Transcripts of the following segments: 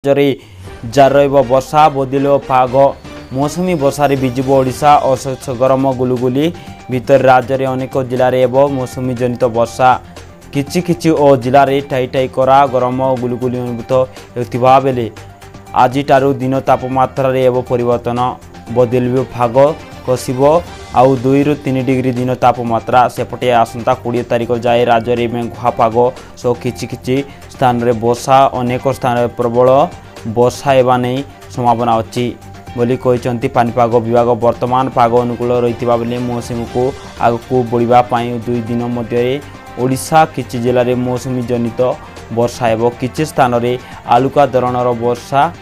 राज्य जार वर्षा बदल पाग मौसुमी वर्षार विजिब ओडिशा असह्य गरम गुलुगुली भितर राज्य में अनेक जिले में मौसुमी जनित वर्षा किछि जिले में ठाई ठाई करा गरम गुलुगुली अनुभूत होता बेले आज दिन तापमात्रा परिवर्तन बदल भाग कसब आउ 2 ରୁ 3 डिग्री दिन तापमात्रा सेपटे आसंता 20 तारिख जाए राज्य में मेघुआ पाग सो किछि स्थान रे वर्षा अनेक स्थान प्रबल वर्षा एवं नहीं संभावना अच्छी बोली कहते पानीपाग विभाग वर्तमान पाग अनुकूल रही बेले मौसुमी को आगू बढ़ापी 2 दिन मध्य ओडिशा किछि जिले में मौसुमी जनित वर्षा एवं किछि स्थान रे आलुका धरणर वर्षा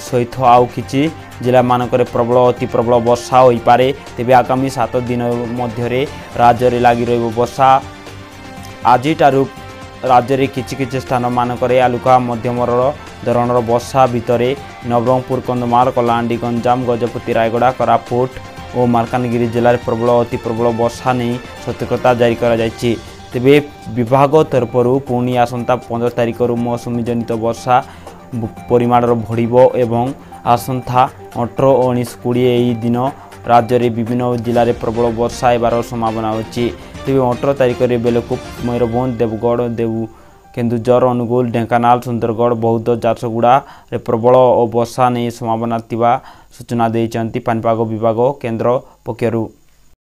सहित आउ किछि जिला मानक प्रबल अति प्रबल वर्षा हो पारे तेबे आगामी 7 दिन मध्य राज्य में लगी रही वर्षा आज राज्य में किछि स्थान मानक आलुका मध्यम धरणर वर्षा भितर नवरंगपुर कंधमाल कलाहांडी गंजाम गजपति रायगड़ा कोरापुट और मालकानगिरी जिले में प्रबल अति प्रबल वर्षा नहीं सतर्कता जारी कर तेबे विभाग तरफ पुणी आसंता 15 तारिख मौसुमी जनित वर्षा परिमाण बढ़िबो एवं आसंता 18, 19, 20 दिन राज्य में विभिन्न जिले में प्रबल वर्षा एबार संभावना अच्छी तेज 18 तारिख बेलकु मयूरभंज देवगढ़ देवु केन्दुझर अनुगुल ढेंकानाल सुंदरगढ़ बौद्ध झारसुगुड़ा प्रबल वर्षा नहीं संभावना सूचना देइचंती पानीपाग विभाग केन्द्र पक्षरु।